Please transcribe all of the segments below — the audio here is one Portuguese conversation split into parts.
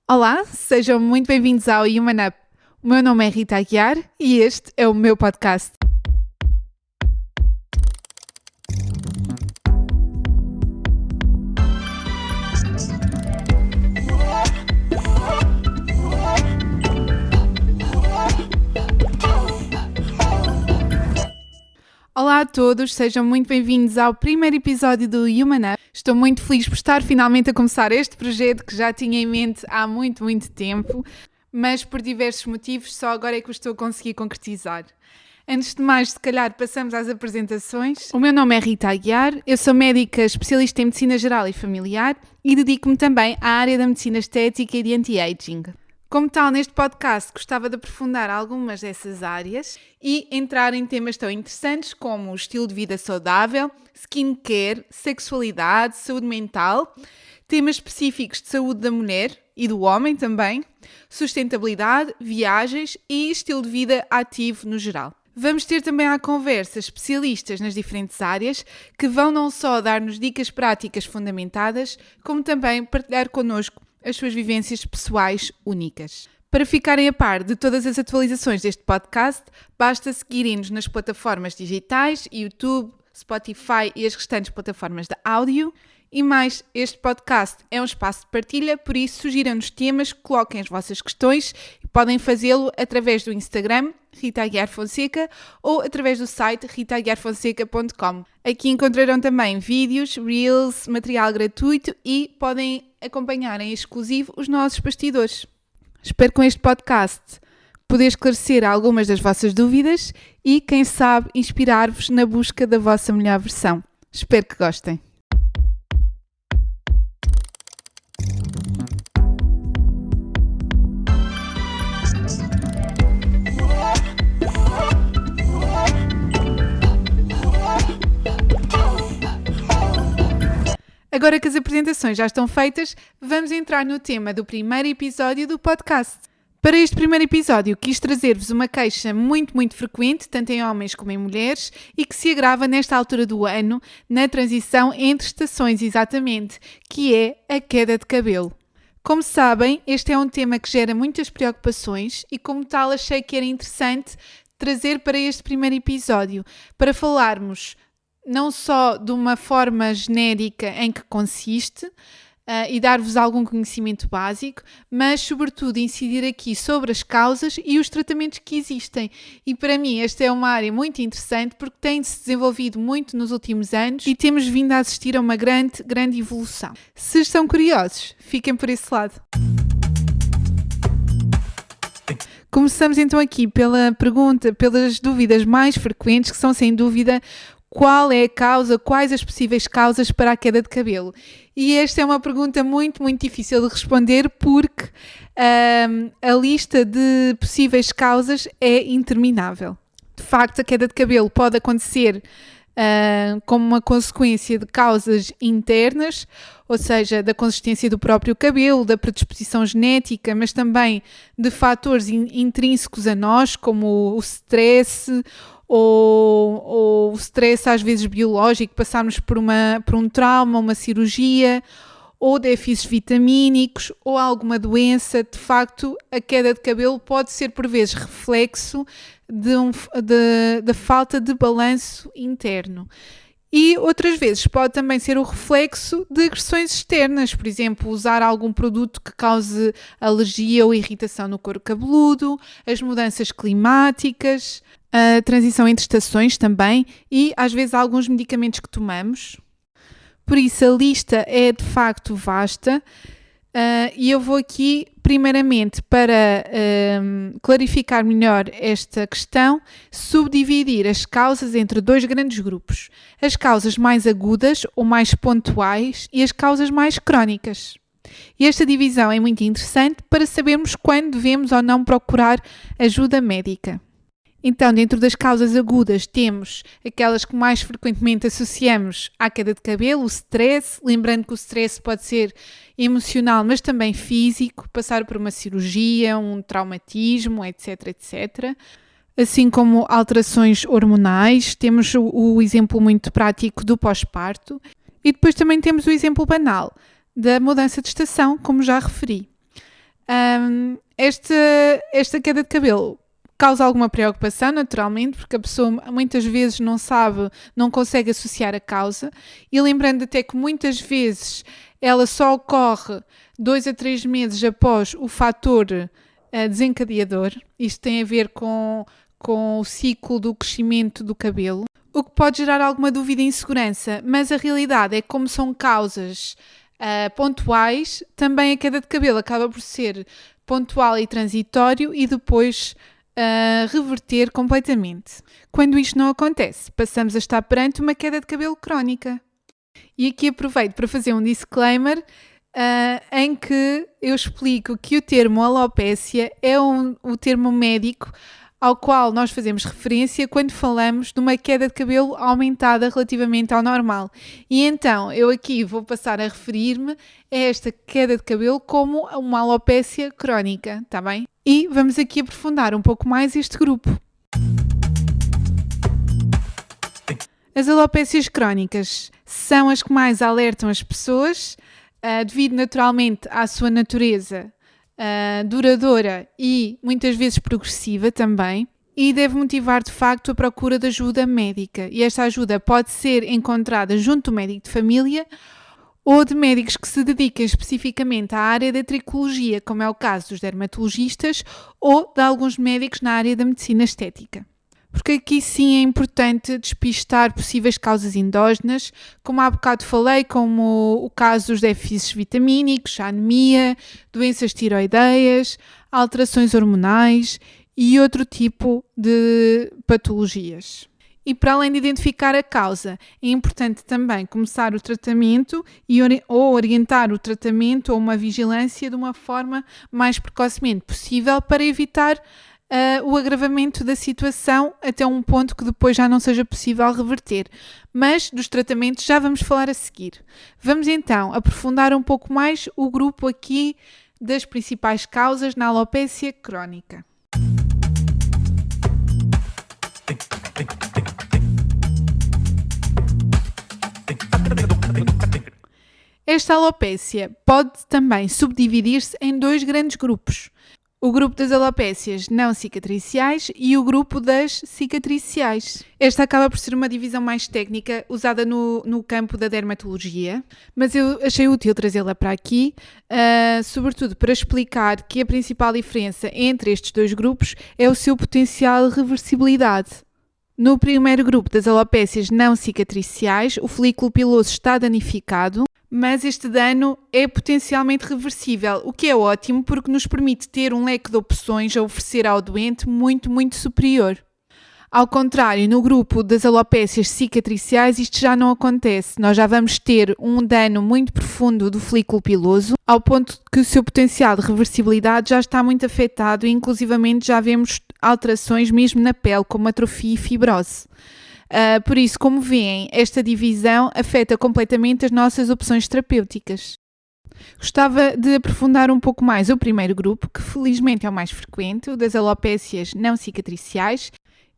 Olá, sejam muito bem-vindos ao Human Up. O meu nome é Rita Aguiar e este é o meu podcast. Olá a todos, sejam muito bem-vindos ao primeiro episódio do Human Up. Estou muito feliz por estar finalmente a começar este projeto que já tinha em mente há muito tempo, mas por diversos motivos só agora é que o estou a conseguir concretizar. Antes de mais, se calhar, passamos às apresentações. O meu nome é Rita Aguiar, eu sou médica especialista em Medicina Geral e Familiar e dedico-me também à área da Medicina Estética e de Anti-Aging. Como tal, neste podcast gostava de aprofundar algumas dessas áreas e entrar em temas tão interessantes como o estilo de vida saudável, skincare, sexualidade, saúde mental, temas específicos de saúde da mulher e do homem também, sustentabilidade, viagens e estilo de vida ativo no geral. Vamos ter também à conversa especialistas nas diferentes áreas que vão não só dar-nos dicas práticas fundamentadas, como também partilhar connosco as suas vivências pessoais únicas. Para ficarem a par de todas as atualizações deste podcast, basta seguirem-nos nas plataformas digitais, YouTube, Spotify e as restantes plataformas de áudio. E mais, este podcast é um espaço de partilha, por isso sugiram-nos temas, coloquem as vossas questões e podem fazê-lo através do Instagram, Rita Aguiar Fonseca, ou através do site ritaaguiarfonseca.com. Aqui encontrarão também vídeos, reels, material gratuito e podem acompanhar em exclusivo os nossos bastidores. Espero com este podcast poder esclarecer algumas das vossas dúvidas e, quem sabe, inspirar-vos na busca da vossa melhor versão. Espero que gostem. Agora que as apresentações já estão feitas, vamos entrar no tema do primeiro episódio do podcast. Para este primeiro episódio, quis trazer-vos uma queixa muito frequente, tanto em homens como em mulheres, e que se agrava nesta altura do ano, na transição entre estações exatamente, que é a queda de cabelo. Como sabem, este é um tema que gera muitas preocupações e, como tal, achei que era interessante trazer para este primeiro episódio, para falarmos não só de uma forma genérica em que consiste e dar-vos algum conhecimento básico, mas sobretudo incidir aqui sobre as causas e os tratamentos que existem. E para mim esta é uma área muito interessante porque tem-se desenvolvido muito nos últimos anos e temos vindo a assistir a uma grande evolução. Se estão curiosos, fiquem por esse lado. Começamos então aqui pela pergunta, pelas dúvidas mais frequentes, que são sem dúvida: qual é a causa, quais as possíveis causas para a queda de cabelo? E esta é uma pergunta muito difícil de responder porque a lista de possíveis causas é interminável. De facto, a queda de cabelo pode acontecer como uma consequência de causas internas, ou seja, da consistência do próprio cabelo, da predisposição genética, mas também de fatores intrínsecos a nós, como o stress, ou o stress às vezes biológico, passarmos por um trauma, uma cirurgia, ou déficits vitamínicos, ou alguma doença. De facto, a queda de cabelo pode ser por vezes reflexo da falta de balanço interno. E outras vezes pode também ser o reflexo de agressões externas, por exemplo, usar algum produto que cause alergia ou irritação no couro cabeludo, as mudanças climáticas, a transição entre estações também e às vezes alguns medicamentos que tomamos. Por isso a lista é de facto vasta e eu vou aqui primeiramente para clarificar melhor esta questão, subdividir as causas entre dois grandes grupos: as causas mais agudas ou mais pontuais e as causas mais crónicas. E esta divisão é muito interessante para sabermos quando devemos ou não procurar ajuda médica. Então, dentro das causas agudas, temos aquelas que mais frequentemente associamos à queda de cabelo, o stress, lembrando que o stress pode ser emocional, mas também físico, passar por uma cirurgia, um traumatismo, etc. Assim como alterações hormonais, temos o exemplo muito prático do pós-parto e depois também temos o exemplo banal da mudança de estação, como já referi. Esta queda de cabelo causa alguma preocupação, naturalmente, porque a pessoa muitas vezes não sabe, não consegue associar a causa, e lembrando até que muitas vezes ela só ocorre 2 a 3 meses após o fator desencadeador. Isto tem a ver com o ciclo do crescimento do cabelo, o que pode gerar alguma dúvida e insegurança, mas a realidade é que, como são causas pontuais, também a queda de cabelo acaba por ser pontual e transitório e depois reverter completamente. Quando isto não acontece, passamos a estar perante uma queda de cabelo crónica. E aqui aproveito para fazer um disclaimer em que eu explico que o termo alopécia é o termo médico ao qual nós fazemos referência quando falamos de uma queda de cabelo aumentada relativamente ao normal. E então eu aqui vou passar a referir-me a esta queda de cabelo como uma alopécia crónica, está bem? E vamos aqui aprofundar um pouco mais este grupo. As alopécias crónicas são as que mais alertam as pessoas, devido naturalmente à sua natureza duradoura e muitas vezes progressiva também, e deve motivar de facto a procura de ajuda médica. E esta ajuda pode ser encontrada junto do médico de família ou de médicos que se dediquem especificamente à área da tricologia, como é o caso dos dermatologistas ou de alguns médicos na área da medicina estética. Porque aqui sim é importante despistar possíveis causas endógenas, como há bocado falei, como o caso dos déficits vitamínicos, a anemia, doenças tiroideias, alterações hormonais e outro tipo de patologias. E para além de identificar a causa, é importante também começar o tratamento ou orientar o tratamento ou uma vigilância de uma forma mais precocemente possível para evitar o agravamento da situação até um ponto que depois já não seja possível reverter. Mas dos tratamentos já vamos falar a seguir. Vamos então aprofundar um pouco mais o grupo aqui das principais causas na alopécia crónica. Esta alopécia pode também subdividir-se em 2 grandes grupos. O grupo das alopécias não cicatriciais e o grupo das cicatriciais. Esta acaba por ser uma divisão mais técnica usada no campo da dermatologia, mas eu achei útil trazê-la para aqui, sobretudo para explicar que a principal diferença entre estes 2 grupos é o seu potencial de reversibilidade. No primeiro grupo das alopécias não cicatriciais, o folículo piloso está danificado, mas este dano é potencialmente reversível, o que é ótimo porque nos permite ter um leque de opções a oferecer ao doente muito, muito superior. Ao contrário, no grupo das alopécias cicatriciais isto já não acontece. Nós já vamos ter um dano muito profundo do folículo piloso, ao ponto que o seu potencial de reversibilidade já está muito afetado e inclusivamente já vemos alterações mesmo na pele, como atrofia e fibrose. Por isso, como veem, esta divisão afeta completamente as nossas opções terapêuticas. Gostava de aprofundar um pouco mais o primeiro grupo, que felizmente é o mais frequente, o das alopécias não cicatriciais,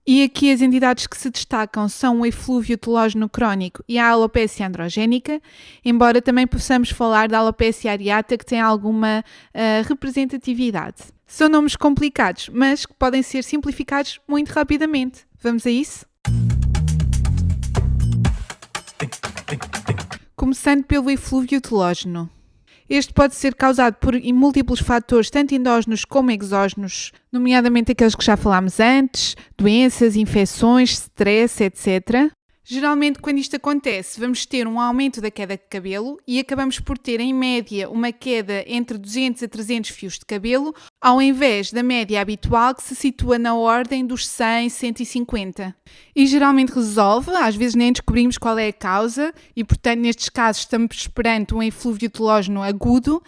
e aqui as entidades que se destacam são o eflúvio telógeno crónico e a alopécia androgénica, embora também possamos falar da alopécia areata, que tem alguma representatividade. São nomes complicados, mas que podem ser simplificados muito rapidamente. Vamos a isso? Começando pelo eflúvio telógeno. Este pode ser causado por múltiplos fatores, tanto endógenos como exógenos, nomeadamente aqueles que já falámos antes, doenças, infecções, stress, etc. Geralmente, quando isto acontece, vamos ter um aumento da queda de cabelo e acabamos por ter, em média, uma queda entre 200 a 300 fios de cabelo, ao invés da média habitual que se situa na ordem dos 100, 150. E geralmente resolve, às vezes nem descobrimos qual é a causa e, portanto, nestes casos estamos perante um eflúvio telógeno agudo,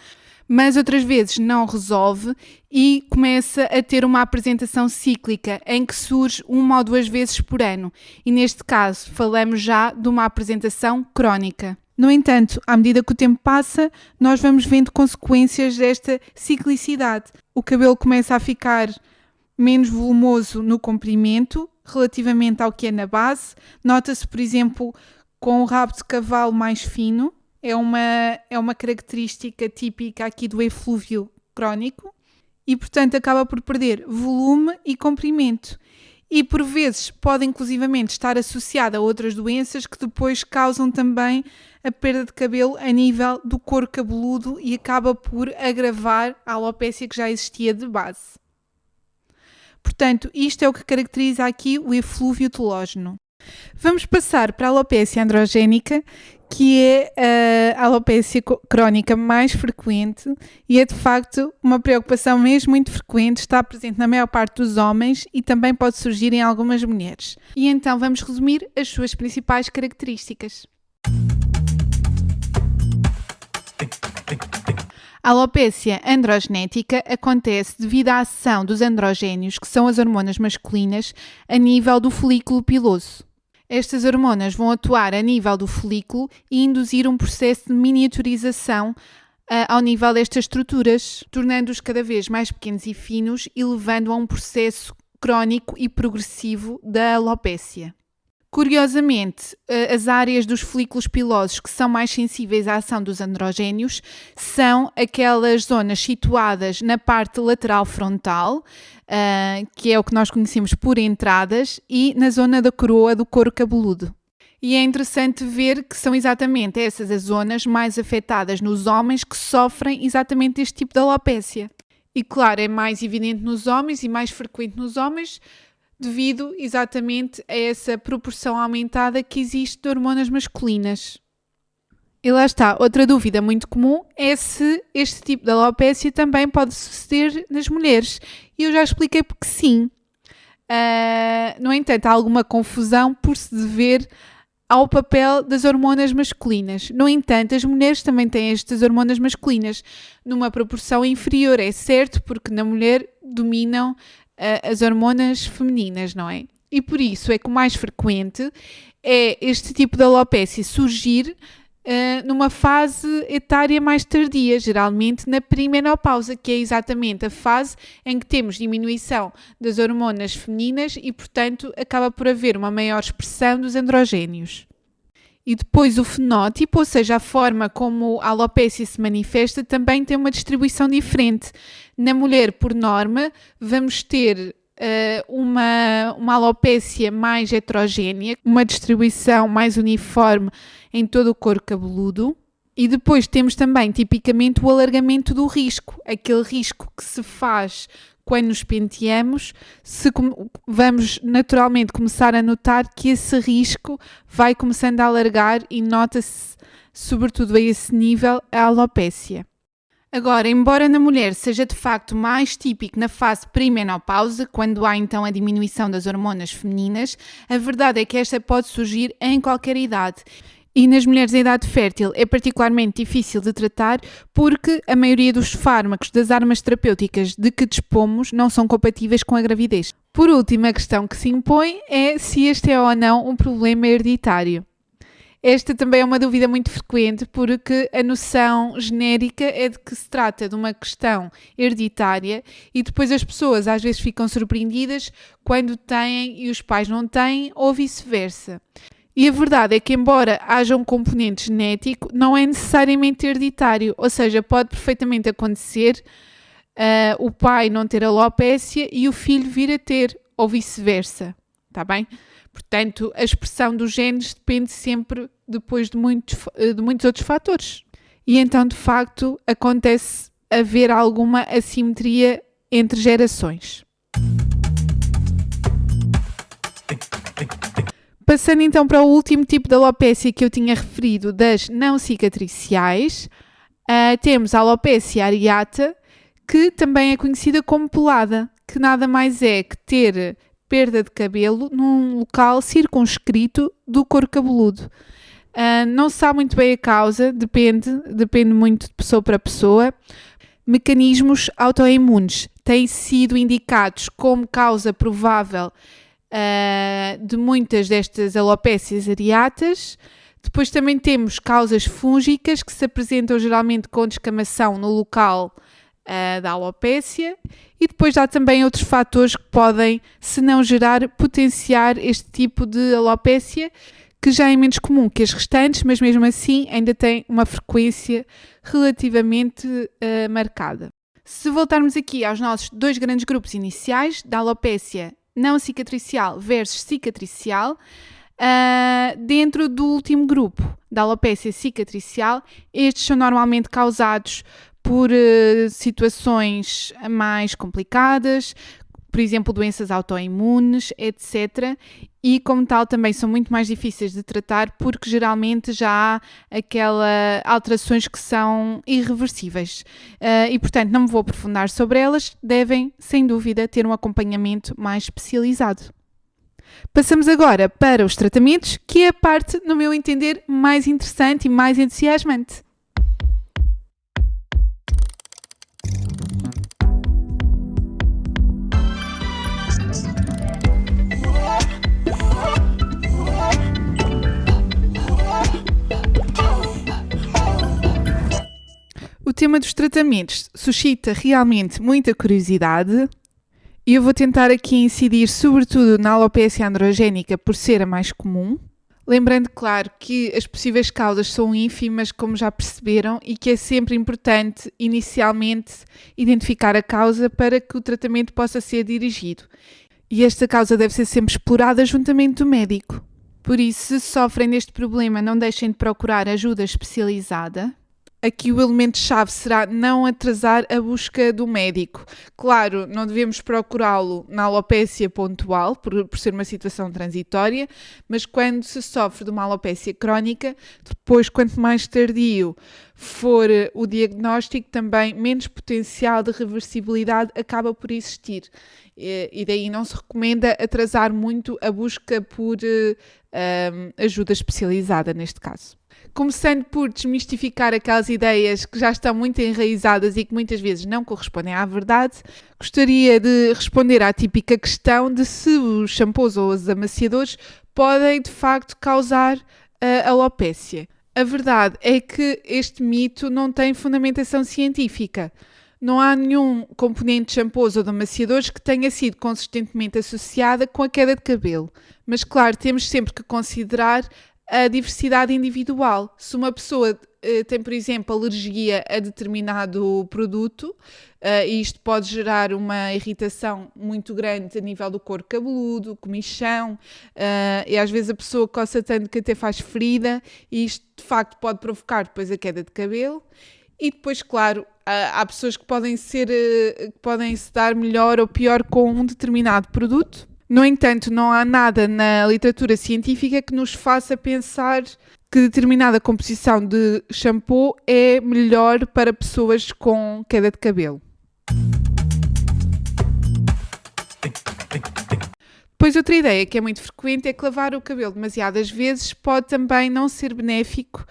mas outras vezes não resolve e começa a ter uma apresentação cíclica em que surge 1 ou 2 vezes por ano. E neste caso falamos já de uma apresentação crónica. No entanto, à medida que o tempo passa, nós vamos vendo consequências desta ciclicidade. O cabelo começa a ficar menos volumoso no comprimento, relativamente ao que é na base. Nota-se, por exemplo, com o rabo de cavalo mais fino. É uma característica típica aqui do eflúvio crónico e, portanto, acaba por perder volume e comprimento. E, por vezes, pode inclusivamente estar associada a outras doenças que depois causam também a perda de cabelo a nível do couro cabeludo e acaba por agravar a alopécia que já existia de base. Portanto, isto é o que caracteriza aqui o eflúvio telógeno. Vamos passar para a alopécia androgénica, que é a alopécia crónica mais frequente e é de facto uma preocupação mesmo muito frequente, está presente na maior parte dos homens e também pode surgir em algumas mulheres. E então vamos resumir as suas principais características. A alopécia androgenética acontece devido à ação dos androgénios, que são as hormonas masculinas, a nível do folículo piloso. Estas hormonas vão atuar a nível do folículo e induzir um processo de miniaturização ao nível destas estruturas, tornando-os cada vez mais pequenos e finos e levando a um processo crónico e progressivo da alopécia. Curiosamente, as áreas dos folículos pilosos que são mais sensíveis à ação dos androgénios são aquelas zonas situadas na parte lateral frontal, que é o que nós conhecemos por entradas, e na zona da coroa do couro cabeludo. E é interessante ver que são exatamente essas as zonas mais afetadas nos homens que sofrem exatamente este tipo de alopécia. E claro, é mais evidente nos homens e mais frequente nos homens, devido exatamente a essa proporção aumentada que existe de hormonas masculinas. E lá está, outra dúvida muito comum é se este tipo de alopécia também pode suceder nas mulheres. E eu já expliquei porque sim. No entanto, há alguma confusão por se dever ao papel das hormonas masculinas. No entanto, as mulheres também têm estas hormonas masculinas numa proporção inferior, é certo, porque na mulher dominam as hormonas femininas, não é? E por isso é que o mais frequente é este tipo de alopécia surgir numa fase etária mais tardia, geralmente na perimenopausa, que é exatamente a fase em que temos diminuição das hormonas femininas e, portanto, acaba por haver uma maior expressão dos androgénios. E depois o fenótipo, ou seja, a forma como a alopécia se manifesta, também tem uma distribuição diferente. Na mulher, por norma, vamos ter uma alopécia mais heterogénea, uma distribuição mais uniforme em todo o couro cabeludo. E depois temos também, tipicamente, o alargamento do risco, aquele risco que se faz quando nos penteamos, vamos naturalmente começar a notar que esse risco vai começando a alargar e nota-se, sobretudo a esse nível, a alopécia. Agora, embora na mulher seja de facto mais típico na fase perimenopausa, quando há então a diminuição das hormonas femininas, a verdade é que esta pode surgir em qualquer idade. E nas mulheres em idade fértil é particularmente difícil de tratar porque a maioria dos fármacos das armas terapêuticas de que dispomos não são compatíveis com a gravidez. Por último, a questão que se impõe é se este é ou não um problema hereditário. Esta também é uma dúvida muito frequente porque a noção genérica é de que se trata de uma questão hereditária e depois as pessoas às vezes ficam surpreendidas quando têm e os pais não têm ou vice-versa. E a verdade é que, embora haja um componente genético, não é necessariamente hereditário, ou seja, pode perfeitamente acontecer o pai não ter alopécia e o filho vir a ter, ou vice-versa, está bem? Portanto, a expressão dos genes depende sempre depois de muitos outros fatores. E então, de facto, acontece haver alguma assimetria entre gerações. Passando então para o último tipo de alopécia que eu tinha referido, das não cicatriciais, temos a alopécia areata, que também é conhecida como pelada, que nada mais é que ter perda de cabelo num local circunscrito do couro cabeludo. Não se sabe muito bem a causa, depende muito de pessoa para pessoa. Mecanismos autoimunes têm sido indicados como causa provável de muitas destas alopécias areatas. Depois também temos causas fúngicas que se apresentam geralmente com descamação no local da alopécia, e depois há também outros fatores que podem, se não gerar, potenciar este tipo de alopécia, que já é menos comum que as restantes, mas mesmo assim ainda tem uma frequência relativamente marcada. Se voltarmos aqui aos nossos dois grandes grupos iniciais, da alopécia não cicatricial versus cicatricial, dentro do último grupo, da alopécia cicatricial, estes são normalmente causados por situações mais complicadas, por exemplo, doenças autoimunes, etc. E, como tal, também são muito mais difíceis de tratar porque geralmente já há aquelas alterações que são irreversíveis. E, portanto, não me vou aprofundar sobre elas, devem, sem dúvida, ter um acompanhamento mais especializado. Passamos agora para os tratamentos, que é a parte, no meu entender, mais interessante e mais entusiasmante. O tema dos tratamentos suscita realmente muita curiosidade e eu vou tentar aqui incidir sobretudo na alopécia androgénica por ser a mais comum. Lembrando, claro, que as possíveis causas são ínfimas, como já perceberam, e que é sempre importante, inicialmente, identificar a causa para que o tratamento possa ser dirigido. E esta causa deve ser sempre explorada juntamente do médico. Por isso, se sofrem deste problema, não deixem de procurar ajuda especializada. Aqui o elemento-chave será não atrasar a busca do médico. Claro, não devemos procurá-lo na alopécia pontual, por ser uma situação transitória, mas quando se sofre de uma alopécia crónica, depois, quanto mais tardio for o diagnóstico, também menos potencial de reversibilidade acaba por existir. E daí não se recomenda atrasar muito a busca por ajuda especializada neste caso. Começando por desmistificar aquelas ideias que já estão muito enraizadas e que muitas vezes não correspondem à verdade, gostaria de responder à típica questão de se os shampoos ou os amaciadores podem de facto causar alopécia. A verdade é que este mito não tem fundamentação científica. Não há nenhum componente de shampoos ou de amaciadores que tenha sido consistentemente associada com a queda de cabelo. Mas claro, temos sempre que considerar a diversidade individual. Se uma pessoa tem, por exemplo, alergia a determinado produto, e isto pode gerar uma irritação muito grande a nível do couro cabeludo, comichão, e às vezes a pessoa coça tanto que até faz ferida, e isto de facto pode provocar depois a queda de cabelo. E depois, claro, há pessoas que podem se dar melhor ou pior com um determinado produto. No entanto, não há nada na literatura científica que nos faça pensar que determinada composição de shampoo é melhor para pessoas com queda de cabelo. Depois, outra ideia que é muito frequente é que lavar o cabelo demasiadas vezes pode também não ser benéfico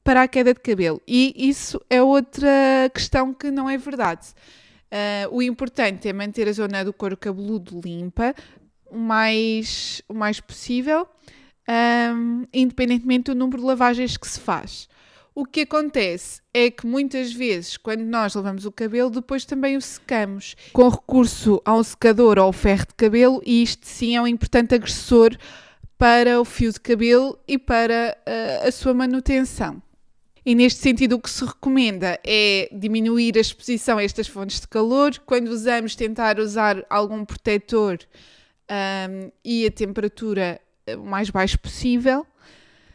para a queda de cabelo. E isso é outra questão que não é verdade. O importante é manter a zona do couro cabeludo limpa, o mais possível, independentemente do número de lavagens que se faz. O que acontece é que muitas vezes, quando nós lavamos o cabelo, depois também o secamos com recurso a um secador ou ferro de cabelo, e isto sim é um importante agressor para o fio de cabelo e para a sua manutenção. E neste sentido o que se recomenda é diminuir a exposição a estas fontes de calor. Quando usamos, tentar usar algum protetor e a temperatura o mais baixo possível,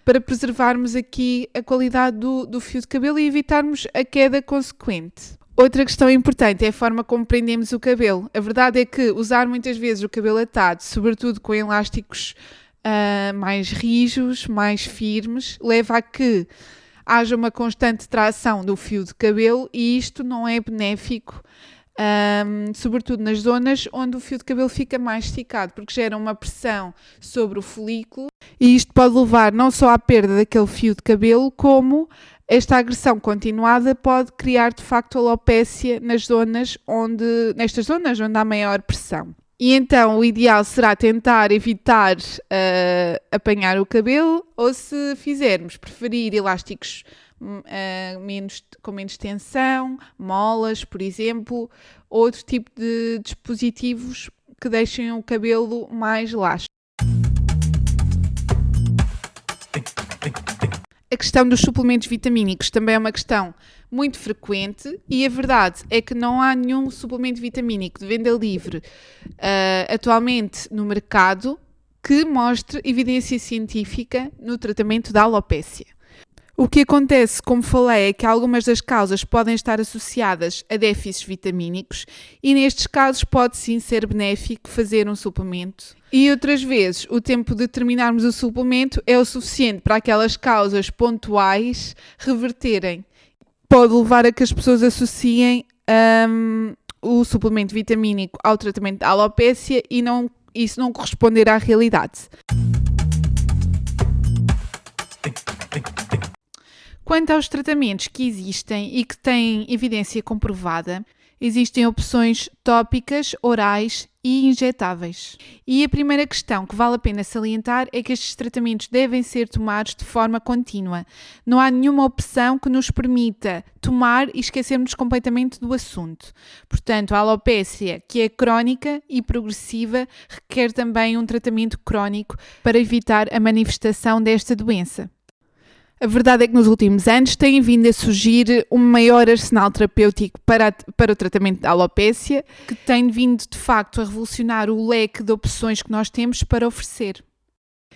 para preservarmos aqui a qualidade do fio de cabelo e evitarmos a queda consequente. Outra questão importante é a forma como prendemos o cabelo. A verdade é que usar muitas vezes o cabelo atado, sobretudo com elásticos mais rijos, mais firmes, leva a que haja uma constante tração do fio de cabelo, e isto não é benéfico, sobretudo nas zonas onde o fio de cabelo fica mais esticado, porque gera uma pressão sobre o folículo, e isto pode levar não só à perda daquele fio de cabelo, como esta agressão continuada pode criar de facto alopécia nestas zonas onde há maior pressão. E então o ideal será tentar evitar apanhar o cabelo, ou se fizermos, preferir elásticos com menos tensão, molas, por exemplo, outro tipo de dispositivos que deixem o cabelo mais laxo. A questão dos suplementos vitamínicos também é uma questão muito frequente e a verdade é que não há nenhum suplemento vitamínico de venda livre atualmente no mercado que mostre evidência científica no tratamento da alopécia. O que acontece, como falei, é que algumas das causas podem estar associadas a déficits vitamínicos e nestes casos pode sim ser benéfico fazer um suplemento. E outras vezes o tempo de terminarmos o suplemento é o suficiente para aquelas causas pontuais reverterem. Pode levar a que as pessoas associem o suplemento vitamínico ao tratamento da alopécia e isso não corresponder à realidade. Quanto aos tratamentos que existem e que têm evidência comprovada, existem opções tópicas, orais e injetáveis. E a primeira questão que vale a pena salientar é que estes tratamentos devem ser tomados de forma contínua. Não há nenhuma opção que nos permita tomar e esquecermos completamente do assunto. Portanto, a alopécia, que é crónica e progressiva, requer também um tratamento crónico para evitar a manifestação desta doença. A verdade é que nos últimos anos tem vindo a surgir um maior arsenal terapêutico para o tratamento da alopécia, que tem vindo de facto a revolucionar o leque de opções que nós temos para oferecer.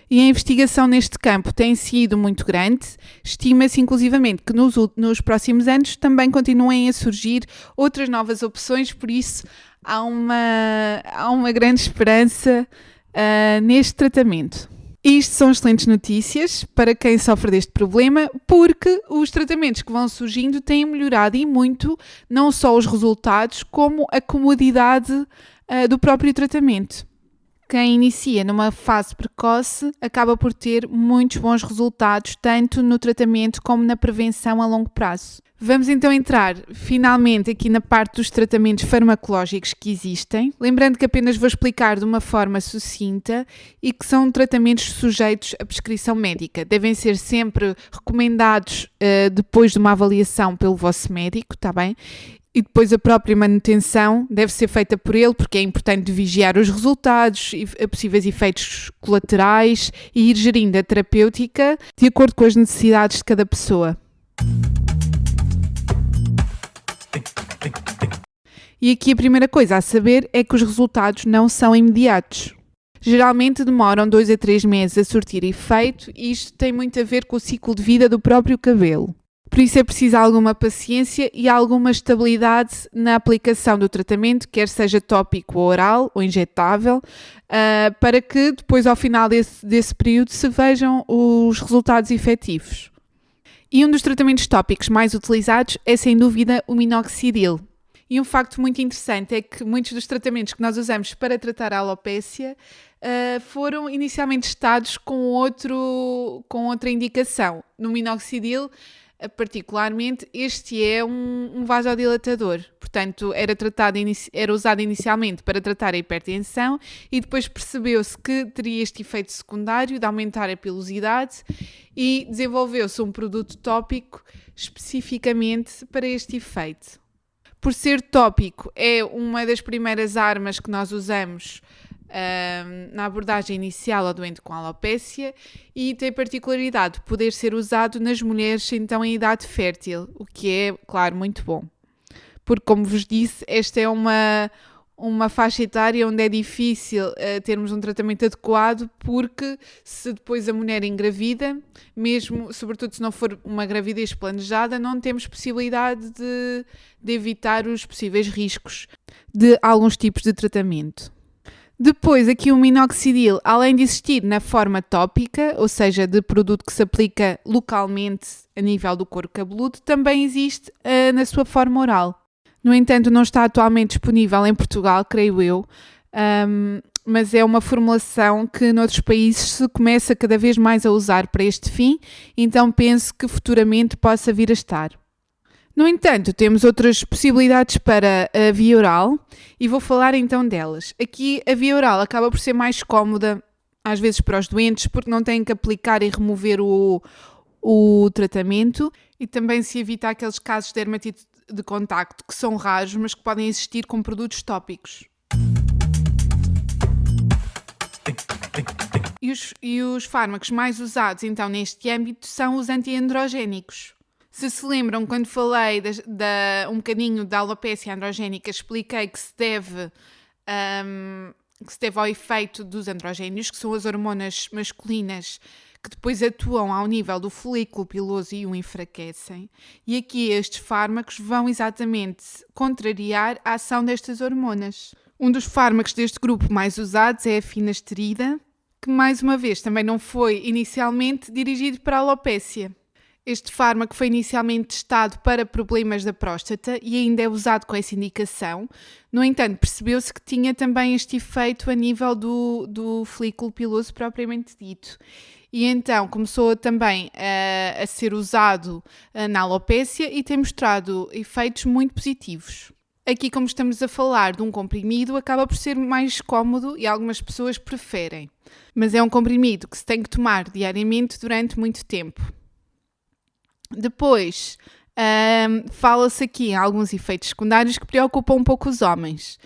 E a investigação neste campo tem sido muito grande, estima-se inclusivamente que nos próximos anos também continuem a surgir outras novas opções, por isso há uma grande esperança neste tratamento. Isto são excelentes notícias para quem sofre deste problema, porque os tratamentos que vão surgindo têm melhorado e muito, não só os resultados, como a comodidade do próprio tratamento. Quem inicia numa fase precoce acaba por ter muitos bons resultados, tanto no tratamento como na prevenção a longo prazo. Vamos então entrar finalmente aqui na parte dos tratamentos farmacológicos que existem, lembrando que apenas vou explicar de uma forma sucinta e que são tratamentos sujeitos à prescrição médica. Devem ser sempre recomendados depois de uma avaliação pelo vosso médico, está bem? E depois a própria manutenção deve ser feita por ele, porque é importante vigiar os resultados, possíveis efeitos colaterais e ir gerindo a terapêutica de acordo com as necessidades de cada pessoa. E aqui a primeira coisa a saber é que os resultados não são imediatos. Geralmente demoram 2 a 3 meses a surtir efeito e isto tem muito a ver com o ciclo de vida do próprio cabelo. Por isso é preciso alguma paciência e alguma estabilidade na aplicação do tratamento, quer seja tópico ou oral ou injetável, para que depois ao final desse período se vejam os resultados efetivos. E um dos tratamentos tópicos mais utilizados é sem dúvida o minoxidil. E um facto muito interessante é que muitos dos tratamentos que nós usamos para tratar a alopécia foram inicialmente testados com outra indicação. No minoxidil, particularmente, este é um vasodilatador. Portanto, era usado inicialmente para tratar a hipertensão e depois percebeu-se que teria este efeito secundário de aumentar a pilosidade e desenvolveu-se um produto tópico especificamente para este efeito. Por ser tópico, é uma das primeiras armas que nós usamos na abordagem inicial ao doente com alopécia e tem a particularidade de poder ser usado nas mulheres então em idade fértil, o que é, claro, muito bom. Porque, como vos disse, esta é uma faixa etária onde é difícil termos um tratamento adequado, porque se depois a mulher engravida, mesmo, sobretudo se não for uma gravidez planejada, não temos possibilidade de evitar os possíveis riscos de alguns tipos de tratamento. Depois, aqui o minoxidil, além de existir na forma tópica, ou seja, de produto que se aplica localmente a nível do couro cabeludo, também existe na sua forma oral. No entanto, não está atualmente disponível em Portugal, creio eu, mas é uma formulação que noutros países se começa cada vez mais a usar para este fim, então penso que futuramente possa vir a estar. No entanto, temos outras possibilidades para a via oral e vou falar então delas. Aqui a via oral acaba por ser mais cómoda, às vezes para os doentes, porque não têm que aplicar e remover o tratamento e também se evita aqueles casos de dermatite de contacto que são raros, mas que podem existir com produtos tópicos. E os fármacos mais usados, então, neste âmbito são os antiandrogénicos. Se lembram, quando falei um bocadinho da alopecia androgénica, expliquei que se deve ao efeito dos androgénios, que são as hormonas masculinas que depois atuam ao nível do folículo piloso e o enfraquecem. E aqui estes fármacos vão exatamente contrariar a ação destas hormonas. Um dos fármacos deste grupo mais usados é a finasterida, que mais uma vez também não foi inicialmente dirigido para a alopecia. Este fármaco foi inicialmente testado para problemas da próstata e ainda é usado com essa indicação. No entanto, percebeu-se que tinha também este efeito a nível do folículo piloso propriamente dito. E então começou também a ser usado na alopecia e tem mostrado efeitos muito positivos. Aqui, como estamos a falar de um comprimido, acaba por ser mais cómodo e algumas pessoas preferem. Mas é um comprimido que se tem que tomar diariamente durante muito tempo. Depois, fala-se aqui em alguns efeitos secundários que preocupam um pouco os homens,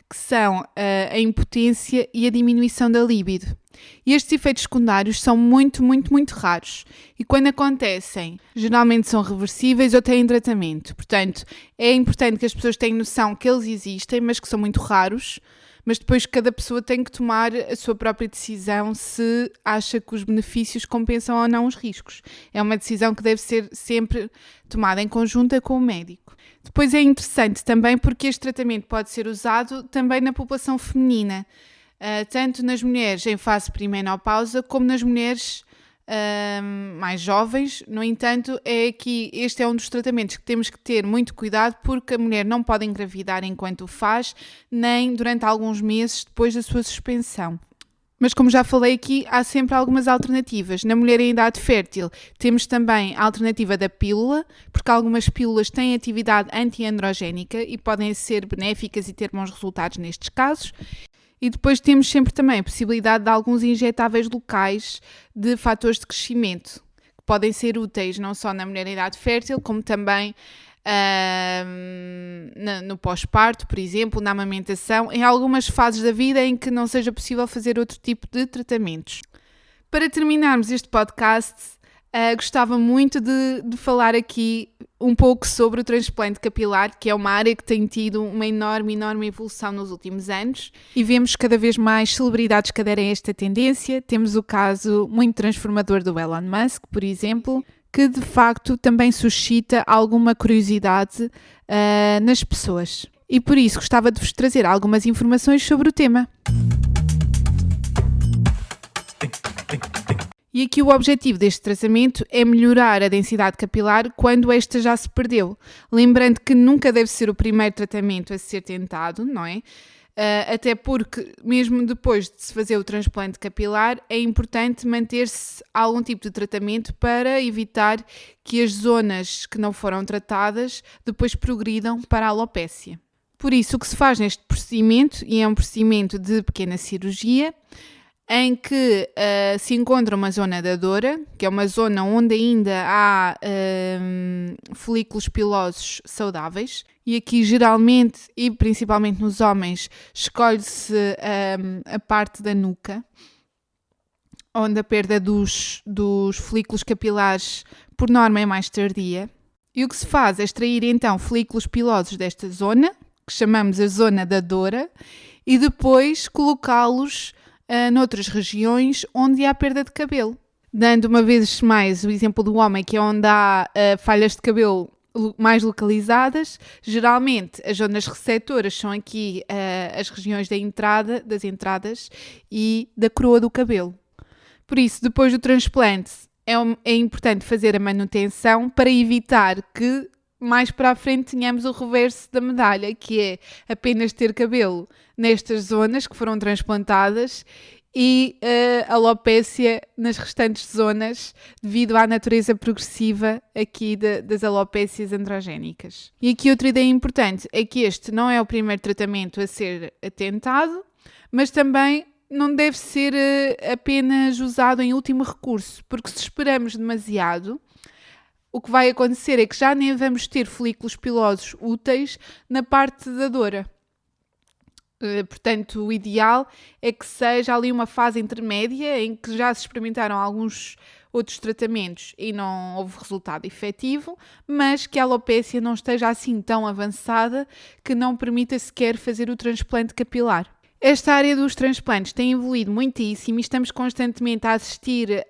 que são a impotência e a diminuição da libido. E estes efeitos secundários são muito, muito, muito raros. E quando acontecem, geralmente são reversíveis ou têm tratamento. Portanto, é importante que as pessoas tenham noção que eles existem, mas que são muito raros. Mas depois cada pessoa tem que tomar a sua própria decisão se acha que os benefícios compensam ou não os riscos. É uma decisão que deve ser sempre tomada em conjunta com o médico. Depois é interessante também porque este tratamento pode ser usado também na população feminina, tanto nas mulheres em fase pré-menopausa como nas mulheres mais jovens. No entanto, este é um dos tratamentos que temos que ter muito cuidado porque a mulher não pode engravidar enquanto o faz, nem durante alguns meses depois da sua suspensão. Mas como já falei aqui, há sempre algumas alternativas. Na mulher em idade fértil temos também a alternativa da pílula, porque algumas pílulas têm atividade antiandrogénica e podem ser benéficas e ter bons resultados nestes casos. E depois temos sempre também a possibilidade de alguns injetáveis locais de fatores de crescimento, que podem ser úteis não só na mulher em idade fértil, como também no pós-parto, por exemplo, na amamentação, em algumas fases da vida em que não seja possível fazer outro tipo de tratamentos. Para terminarmos este podcast, gostava muito de falar aqui um pouco sobre o transplante capilar, que é uma área que tem tido uma enorme evolução nos últimos anos e vemos cada vez mais celebridades que aderem a esta tendência. Temos o caso muito transformador do Elon Musk, por exemplo, que de facto também suscita alguma curiosidade nas pessoas. E por isso gostava de vos trazer algumas informações sobre o tema. E aqui o objetivo deste tratamento é melhorar a densidade capilar quando esta já se perdeu. Lembrando que nunca deve ser o primeiro tratamento a ser tentado, não é? Até porque, mesmo depois de se fazer o transplante capilar, é importante manter-se algum tipo de tratamento para evitar que as zonas que não foram tratadas depois progridam para a alopécia. Por isso, o que se faz neste procedimento, e é um procedimento de pequena cirurgia, em que se encontra uma zona da dora, que é uma zona onde ainda há folículos pilosos saudáveis, e aqui geralmente, e principalmente nos homens, escolhe-se a parte da nuca, onde a perda dos folículos capilares, por norma, é mais tardia. E o que se faz é extrair então folículos pilosos desta zona, que chamamos a zona da dora, e depois colocá-los noutras regiões onde há perda de cabelo. Dando uma vez mais o exemplo do homem, que é onde há falhas de cabelo mais localizadas, geralmente as zonas receptoras são aqui as regiões das entradas e da coroa do cabelo. Por isso, depois do transplante, é importante fazer a manutenção para evitar que mais para a frente tenhamos o reverso da medalha, que é apenas ter cabelo nestas zonas que foram transplantadas e alopécia nas restantes zonas, devido à natureza progressiva aqui das alopécias androgénicas. E aqui outra ideia importante é que este não é o primeiro tratamento a ser tentado, mas também não deve ser apenas usado em último recurso, porque se esperamos demasiado, o que vai acontecer é que já nem vamos ter folículos pilosos úteis na parte da dora. Portanto, o ideal é que seja ali uma fase intermédia em que já se experimentaram alguns outros tratamentos e não houve resultado efetivo, mas que a alopécia não esteja assim tão avançada que não permita sequer fazer o transplante capilar. Esta área dos transplantes tem evoluído muitíssimo e estamos constantemente a assistir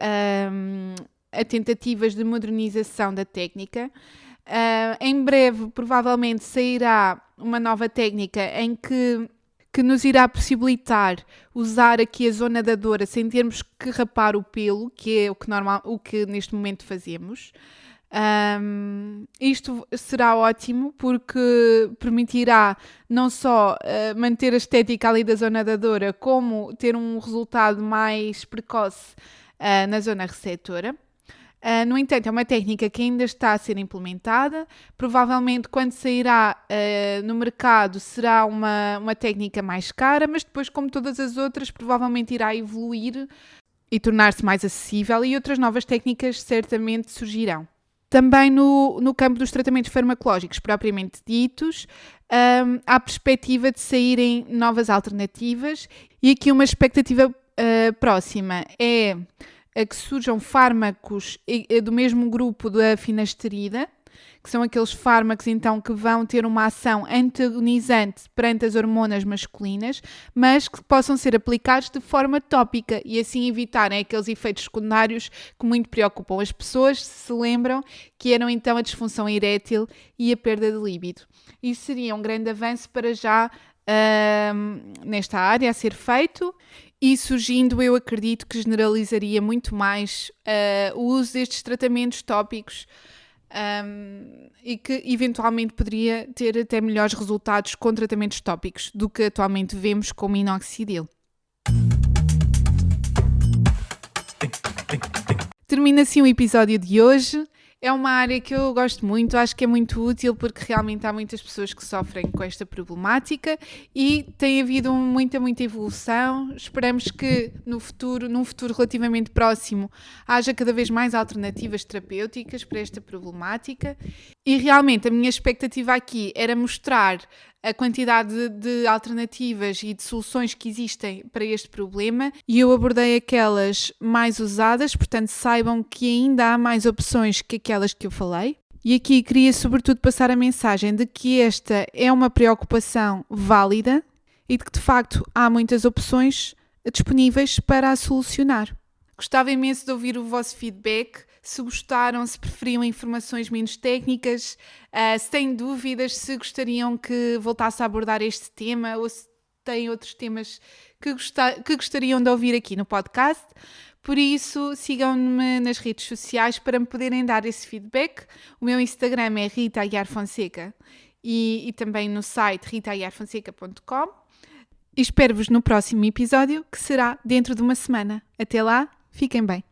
a tentativas de modernização da técnica. Em breve, provavelmente, sairá uma nova técnica em que nos irá possibilitar usar aqui a zona da dor sem termos que rapar o pelo, que é o que neste momento fazemos. Isto será ótimo porque permitirá não só manter a estética ali da zona da dor, como ter um resultado mais precoce na zona receptora. No entanto, é uma técnica que ainda está a ser implementada. Provavelmente, quando sairá no mercado, será uma técnica mais cara, mas depois, como todas as outras, provavelmente irá evoluir e tornar-se mais acessível e outras novas técnicas certamente surgirão. Também no campo dos tratamentos farmacológicos propriamente ditos, há a perspectiva de saírem novas alternativas e aqui uma expectativa próxima é que surjam fármacos do mesmo grupo da finasterida, que são aqueles fármacos então que vão ter uma ação antagonizante perante as hormonas masculinas, mas que possam ser aplicados de forma tópica e assim evitarem aqueles efeitos secundários que muito preocupam as pessoas, se lembram, que eram então a disfunção erétil e a perda de líbido. Isso seria um grande avanço para já nesta área a ser feito. E surgindo, eu acredito que generalizaria muito mais o uso destes tratamentos tópicos e que eventualmente poderia ter até melhores resultados com tratamentos tópicos do que atualmente vemos com o minoxidil. Termina assim o episódio de hoje. É uma área que eu gosto muito, acho que é muito útil porque realmente há muitas pessoas que sofrem com esta problemática e tem havido muita evolução. Esperamos que num futuro relativamente próximo, haja cada vez mais alternativas terapêuticas para esta problemática e realmente a minha expectativa aqui era mostrar a quantidade de alternativas e de soluções que existem para este problema e eu abordei aquelas mais usadas, portanto saibam que ainda há mais opções que aquelas que eu falei. E aqui queria sobretudo passar a mensagem de que esta é uma preocupação válida e de que de facto há muitas opções disponíveis para a solucionar. Gostava imenso de ouvir o vosso feedback, se gostaram, se preferiam informações menos técnicas, se têm dúvidas, se gostariam que voltasse a abordar este tema ou se têm outros temas que gostariam de ouvir aqui no podcast. Por isso, sigam-me nas redes sociais para me poderem dar esse feedback. O meu Instagram é Rita Aguiar Fonseca e também no site ritaaguiarfonseca.com. E espero-vos no próximo episódio, que será dentro de uma semana. Até lá, fiquem bem.